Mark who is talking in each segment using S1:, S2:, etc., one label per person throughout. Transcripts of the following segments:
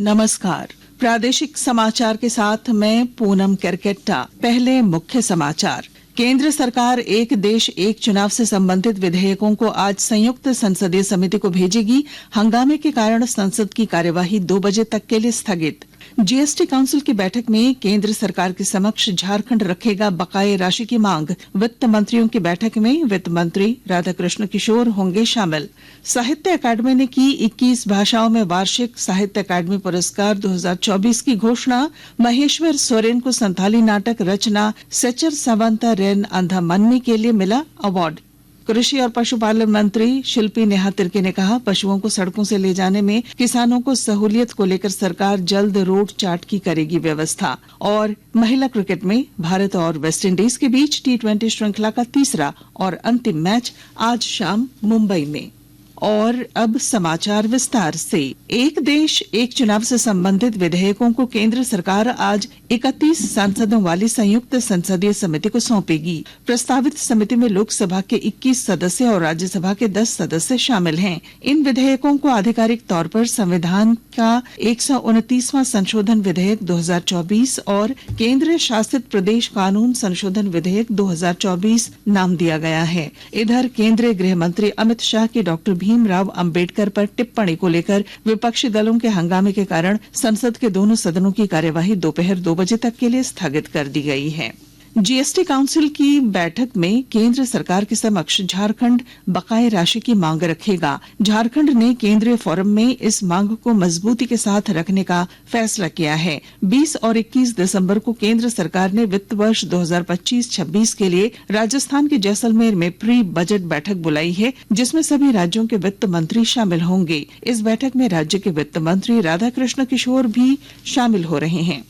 S1: नमस्कार। प्रादेशिक समाचार के साथ मैं पूनम केरकेट्टा। पहले मुख्य समाचार। केंद्र सरकार एक देश एक चुनाव से संबंधित विधेयकों को आज संयुक्त संसदीय समिति को भेजेगी। हंगामे के कारण संसद की कार्यवाही 2 बजे तक के लिए स्थगित। जीएसटी काउंसिल की बैठक में केंद्र सरकार के समक्ष झारखंड रखेगा बकाये राशि की मांग। वित्त मंत्रियों की बैठक में वित्त मंत्री राधाकृष्ण किशोर होंगे शामिल। साहित्य अकादमी ने की 21 भाषाओं में वार्षिक साहित्य अकादमी पुरस्कार 2024 की घोषणा। महेश्वर सोरेन को संथाली नाटक रचना सेचर सवंता रेन अंधा मन्नी के लिए मिला अवार्ड। कृषि और पशुपालन मंत्री शिल्पी नेहा तिर्की ने कहा, पशुओं को सड़कों से ले जाने में किसानों को सहूलियत को लेकर सरकार जल्द रोड चार्ट की करेगी व्यवस्था। और महिला क्रिकेट में भारत और वेस्टइंडीज के बीच T20 श्रृंखला का तीसरा और अंतिम मैच आज शाम मुंबई में। और अब समाचार विस्तार से। एक देश एक चुनाव से संबंधित विधेयकों को केंद्र सरकार आज 31 सांसदों वाली संयुक्त संसदीय समिति को सौंपेगी। प्रस्तावित समिति में लोकसभा के 21 सदस्य और राज्यसभा के 10 सदस्य शामिल हैं। इन विधेयकों को आधिकारिक तौर पर संविधान का 129वां संशोधन विधेयक 2024 और केंद्र शासित प्रदेश कानून संशोधन विधेयक 2024 नाम दिया गया है। इधर केंद्रीय गृह मंत्री अमित शाह की डॉक्टर भीमराव अंबेडकर पर टिप्पणी को लेकर विपक्षी दलों के हंगामे के कारण संसद के दोनों सदनों की कार्यवाही दोपहर 2 बजे तक के लिए स्थगित कर दी गई है। जीएसटी काउंसिल की बैठक में केंद्र सरकार के समक्ष झारखंड बकाये राशि की मांग रखेगा। झारखंड ने केंद्रीय फोरम में इस मांग को मजबूती के साथ रखने का फैसला किया है। 20 और 21 दिसंबर को केंद्र सरकार ने वित्त वर्ष 2025-26 के लिए राजस्थान के जैसलमेर में प्री बजट बैठक बुलाई है, जिसमें सभी राज्यों के वित्त मंत्री शामिल होंगे। इस बैठक में राज्य के वित्त मंत्री राधाकृष्ण किशोर भी शामिल हो रहे हैं।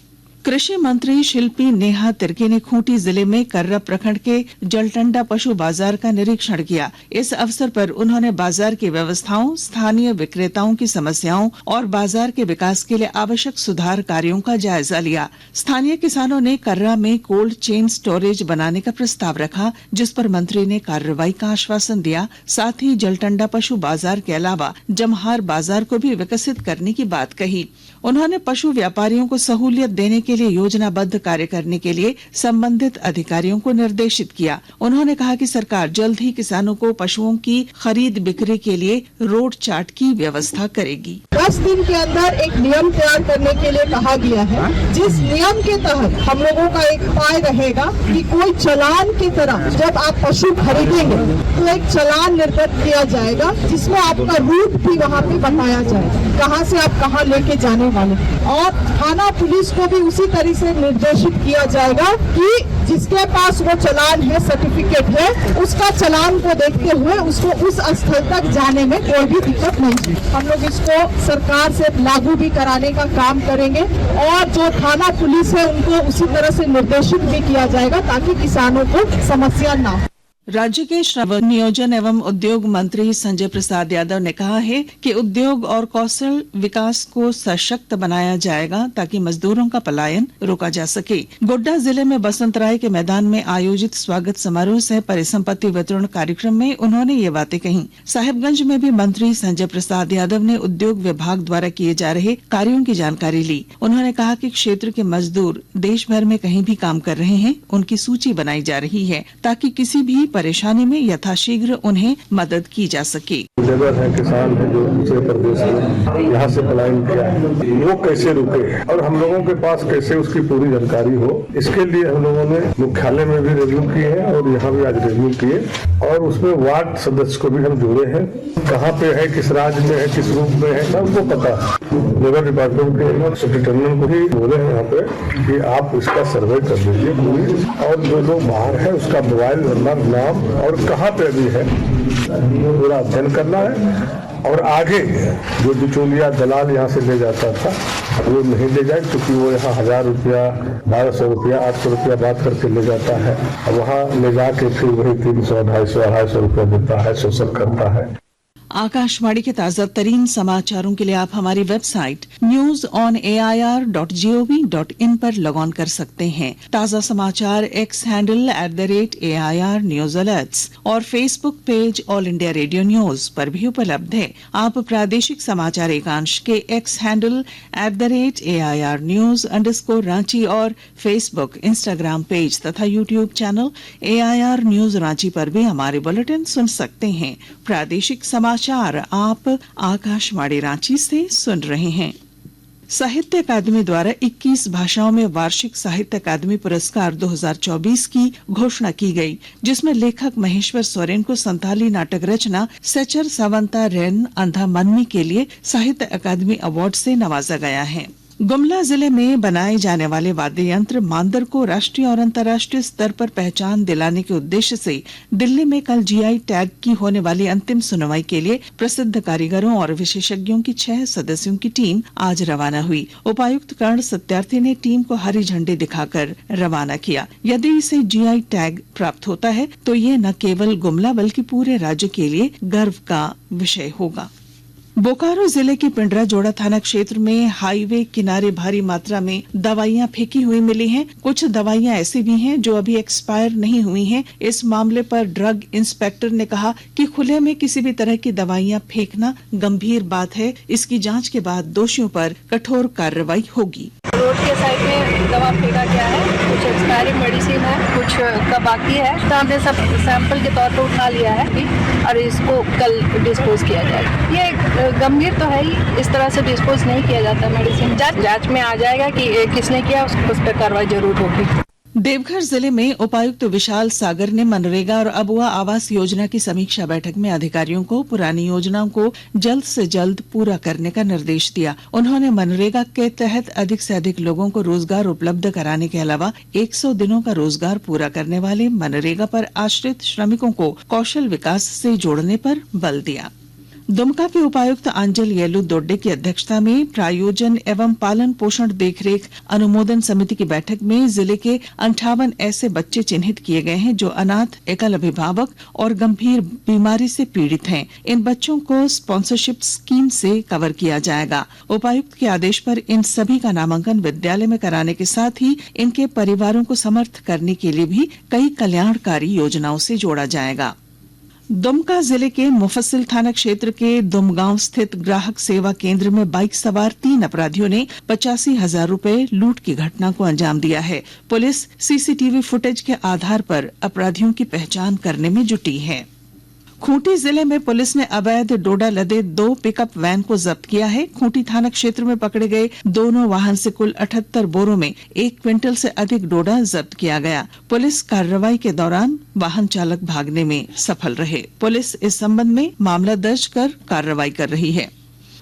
S1: कृषि मंत्री शिल्पी नेहा तिर्की ने खूंटी जिले में कर्रा प्रखंड के जलटंडा पशु बाजार का निरीक्षण किया। इस अवसर पर उन्होंने बाजार की व्यवस्थाओं, स्थानीय विक्रेताओं की समस्याओं और बाजार के विकास के लिए आवश्यक सुधार कार्यों का जायजा लिया। स्थानीय किसानों ने कर्रा में कोल्ड चेन स्टोरेज बनाने का प्रस्ताव रखा, जिस पर मंत्री ने कार्रवाई का आश्वासन दिया। साथ ही जलटंडा पशु बाजार के अलावा जमहार बाजार को भी विकसित करने की बात कही। उन्होंने पशु व्यापारियों को सहूलियत देने के लिए योजनाबद्ध कार्य करने के लिए संबंधित अधिकारियों को निर्देशित किया। उन्होंने कहा कि सरकार जल्द ही किसानों को पशुओं की खरीद बिक्री के लिए रोड चार्ट की व्यवस्था करेगी।
S2: 10 दिन के अंदर एक नियम तैयार करने के लिए कहा गया है, जिस नियम के तहत हम लोगों का एक उपाय रहेगा कि कोई चालान की तरह जब आप पशु खरीदेंगे तो एक चालान निर्गत किया जाएगा, जिसमें आपका रूट भी वहाँ पे बताया जाएगा, कहाँ से आप कहाँ लेके जाने वाले। और थाना पुलिस को भी उसी तरह से निर्देशित किया जाएगा कि जिसके पास वो चालान है, सर्टिफिकेट है, उसका चालान को देखते हुए उसको उस स्थल तक जाने में कोई भी दिक्कत नहीं है। हम लोग इसको सरकार से लागू भी कराने का काम करेंगे और जो थाना पुलिस है उनको उसी तरह से निर्देशित भी किया जाएगा ताकि किसानों को समस्या ना हो।
S1: राज्य के श्रम नियोजन एवं उद्योग मंत्री संजय प्रसाद यादव ने कहा है कि उद्योग और कौशल विकास को सशक्त बनाया जाएगा ताकि मजदूरों का पलायन रोका जा सके। गोड्डा जिले में बसंतराय के मैदान में आयोजित स्वागत समारोह सह परिसंपत्ति वितरण कार्यक्रम में उन्होंने ये बातें कही। साहिबगंज में भी मंत्री संजय प्रसाद यादव ने उद्योग विभाग द्वारा किए जा रहे कार्यों की जानकारी ली। उन्होंने कहा कि क्षेत्र के मजदूर देश भर में कहीं भी काम कर रहे हैं, उनकी सूची बनाई जा रही है ताकि किसी भी परेशानी में यथाशीघ्र उन्हें मदद की जा सके।
S3: लेबर है, किसान है जो दूसरे प्रदेश में यहाँ से पलायन किया है, वो कैसे रुके और हम लोगों के पास कैसे उसकी पूरी जानकारी हो, इसके लिए हम लोगों ने मुख्यालय में भी रिव्यू किए हैं और यहाँ भी आज रिव्यू किए और उसमें वार्ड सदस्य को भी हम जोड़े हैं। कहाँ पे है, किस राज्य में है, किस रूप में है, सबको पता है। लेबर डिपार्टमेंट के सुप्रिंटेंडेंट को भी बोले हैं यहाँ पे कि आप इसका सर्वे कर लीजिए पूरी, और जो लोग बाहर है उसका मोबाइल नंबर, नाम और कहाँ पे भी है पूरा अध्ययन करना है। और आगे जो बिचौलिया दलाल यहाँ से ले जाता था वो नहीं ले जाए, क्योंकि वो यहाँ 1000 रुपया, 1200 रुपया, 800 रुपया बात करके ले जाता है, वहाँ ले जाके फिर वही 300, 250, 250 रुपया देता है, शोषण करता है।
S1: आकाशवाणी के ताजा तरीन समाचारों के लिए आप हमारी वेबसाइट news.on.air.gov.in पर लॉग ऑन कर सकते हैं। ताजा समाचार X handle @AIR news alerts और Facebook page All India Radio news पर भी उपलब्ध है। आप प्रादेशिक समाचार एकांश के एक्स हैंडल @AIR न्यूज_रांची और फेसबुक, इंस्टाग्राम पेज तथा YouTube channel AIR news Ranchi पर भी हमारे बुलेटिन सुन सकते हैं। प्रादेशिक समाचार आप आकाशवाणी रांची से सुन रहे हैं। साहित्य अकादमी द्वारा 21 भाषाओं में वार्षिक साहित्य अकादमी पुरस्कार 2024 की घोषणा की गई, जिसमें लेखक महेश्वर सोरेन को संताली नाटक रचना सचर सवंता रेन अंधा मनमी के लिए साहित्य अकादमी अवार्ड से नवाजा गया है। गुमला जिले में बनाए जाने वाले वाद्य यंत्र मांदर को राष्ट्रीय और अंतर्राष्ट्रीय स्तर पर पहचान दिलाने के उद्देश्य से दिल्ली में कल GI टैग की होने वाली अंतिम सुनवाई के लिए प्रसिद्ध कारीगरों और विशेषज्ञों की 6 सदस्यों की टीम आज रवाना हुई। उपायुक्त कर्ण सत्यार्थी ने टीम को हरी झंडी दिखाकर रवाना किया। यदि इसे GI टैग प्राप्त होता है तो ये न केवल गुमला बल्कि पूरे राज्य के लिए गर्व का विषय होगा। बोकारो जिले के पिंडरा जोड़ा थाना क्षेत्र में हाईवे किनारे भारी मात्रा में दवाइयां फेंकी हुई मिली हैं। कुछ दवाइयां ऐसी भी हैं जो अभी एक्सपायर नहीं हुई हैं। इस मामले पर ड्रग इंस्पेक्टर ने कहा कि खुले में किसी भी तरह की दवाइयां फेंकना गंभीर बात है। इसकी जांच के बाद दोषियों पर कठोर कार्रवाई होगी।
S4: रोड के साइड में दवा फेंका गया है, कुछ एक्सपायरी मेडिसिन है, कुछ का बाकी है, तो हमने सब सैंपल के तौर पर उठा लिया है और इसको कल डिस्पोज किया जाएगा। ये गंभीर तो है ही, इस तरह से डिस्पोज नहीं किया जाता मेडिसिन। जांच में आ जाएगा कि किसने किया, उस पर कार्रवाई जरूर होगी।
S1: देवघर जिले में उपायुक्त विशाल सागर ने मनरेगा और अबुआ आवास योजना की समीक्षा बैठक में अधिकारियों को पुरानी योजनाओं को जल्द से जल्द पूरा करने का निर्देश दिया। उन्होंने मनरेगा के तहत अधिक से अधिक लोगों को रोजगार उपलब्ध कराने के अलावा 100 दिनों का रोजगार पूरा करने वाले मनरेगा पर आश्रित श्रमिकों को कौशल विकास से जोड़ने पर बल दिया। दुमका के उपायुक्त आंजल येलू दोड्डे की अध्यक्षता में प्रायोजन एवं पालन पोषण देखरेख अनुमोदन समिति की बैठक में जिले के 58 ऐसे बच्चे चिन्हित किए गए हैं जो अनाथ, एकल अभिभावक और गंभीर बीमारी से पीड़ित हैं। इन बच्चों को स्पॉन्सरशिप स्कीम से कवर किया जाएगा। उपायुक्त के आदेश पर इन सभी का नामांकन विद्यालय में कराने के साथ ही इनके परिवारों को समर्थ करने के लिए भी कई कल्याणकारी योजनाओं से जोड़ा जाएगा। दुमका जिले के मुफस्सिल थाना क्षेत्र के दुमगांव स्थित ग्राहक सेवा केंद्र में बाइक सवार 3 अपराधियों ने 85,000 रुपए लूट की घटना को अंजाम दिया है। पुलिस CCTV फुटेज के आधार पर अपराधियों की पहचान करने में जुटी है। खूंटी जिले में पुलिस ने अवैध डोडा लदे 2 पिकअप वैन को जब्त किया है। खूंटी थाना क्षेत्र में पकड़े गए दोनों वाहन से कुल 78 बोरों में 1 क्विंटल से अधिक डोडा जब्त किया गया। पुलिस कार्रवाई के दौरान वाहन चालक भागने में सफल रहे। पुलिस इस संबंध में मामला दर्ज कर कार्रवाई कर रही है।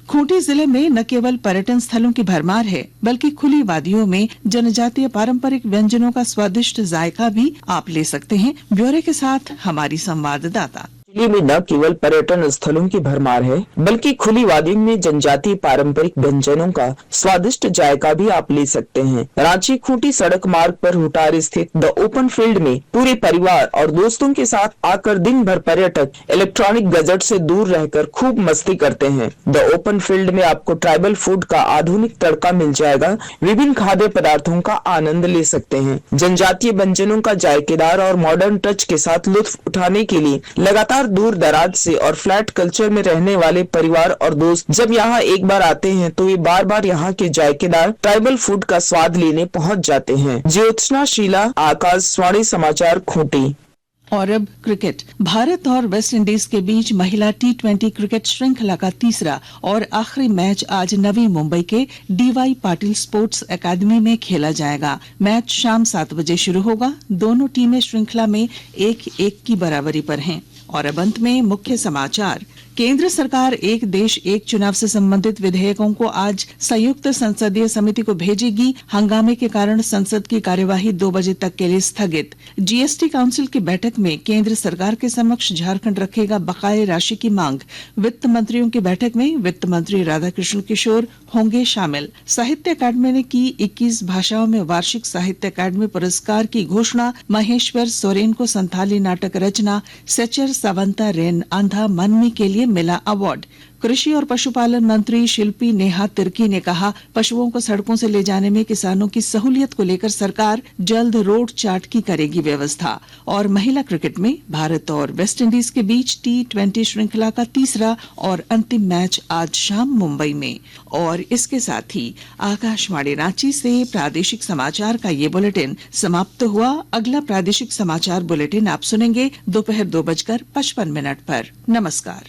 S1: खूंटी जिले में न केवल पर्यटन स्थलों की भरमार है बल्कि खुली वादियों में जनजातीय पारंपरिक व्यंजनों का स्वादिष्ट जायका भी आप ले सकते हैं। ब्यौरे के साथ हमारी संवाददाता।
S5: जिले में न केवल पर्यटन स्थलों की भरमार है बल्कि खुली वादियों में जनजातीय पारंपरिक व्यंजनों का स्वादिष्ट जायका भी आप ले सकते हैं। रांची खूंटी सड़क मार्ग पर हुटार स्थित द ओपन फील्ड में पूरे परिवार और दोस्तों के साथ आकर दिन भर पर्यटक इलेक्ट्रॉनिक गैजेट से दूर रहकर खूब मस्ती करते हैं। द ओपन फील्ड में आपको ट्राइबल फूड का आधुनिक तड़का मिल जाएगा। विभिन्न खाद्य पदार्थों का आनंद ले सकते हैं। जनजातीय व्यंजनों का जायकेदार और मॉडर्न टच के साथ लुत्फ उठाने के लिए लगातार दूर दराज से और फ्लैट कल्चर में रहने वाले परिवार और दोस्त जब यहाँ एक बार आते हैं तो वे बार बार यहाँ के जायकेदार ट्राइबल फूड का स्वाद लेने पहुँच जाते हैं। ज्योत्सना शीला, आकाशवाणी समाचार, खूंटी।
S1: और अब क्रिकेट। भारत और वेस्ट इंडीज के बीच महिला T20 क्रिकेट श्रृंखला का तीसरा और आखिरी मैच आज नवी मुंबई के DY पाटिल स्पोर्ट्स एकेडमी में खेला जाएगा। मैच शाम 7 बजे शुरू होगा। दोनों टीमें श्रृंखला में 1-1 की बराबरी पर हैं। और अब अंत में मुख्य समाचार। केंद्र सरकार एक देश एक चुनाव से संबंधित विधेयकों को आज संयुक्त संसदीय समिति को भेजेगी। हंगामे के कारण संसद की कार्यवाही 2 बजे तक के लिए स्थगित। GST काउंसिल की बैठक में केंद्र सरकार के समक्ष झारखंड रखेगा बकाये राशि की मांग। वित्त मंत्रियों की बैठक में वित्त मंत्री राधाकृष्ण किशोर होंगे शामिल। साहित्य अकादमी ने की 21 भाषाओं में वार्षिक साहित्य अकादमी पुरस्कार की घोषणा। महेश्वर सोरेन को संथाली नाटक रचना सचर सवंता रेन आंधा मनमी के लिए मिला अवार्ड। कृषि और पशुपालन मंत्री शिल्पी नेहा तिर्की ने कहा, पशुओं को सड़कों से ले जाने में किसानों की सहूलियत को लेकर सरकार जल्द रोड चार्ट की करेगी व्यवस्था। और महिला क्रिकेट में भारत और वेस्टइंडीज के बीच T20 श्रृंखला का तीसरा और अंतिम मैच आज शाम मुंबई में। और इसके साथ ही आकाशवाणी रांची से प्रादेशिक समाचार का ये बुलेटिन समाप्त हुआ। अगला प्रादेशिक समाचार बुलेटिन आप सुनेंगे दोपहर 2:55 पर। नमस्कार।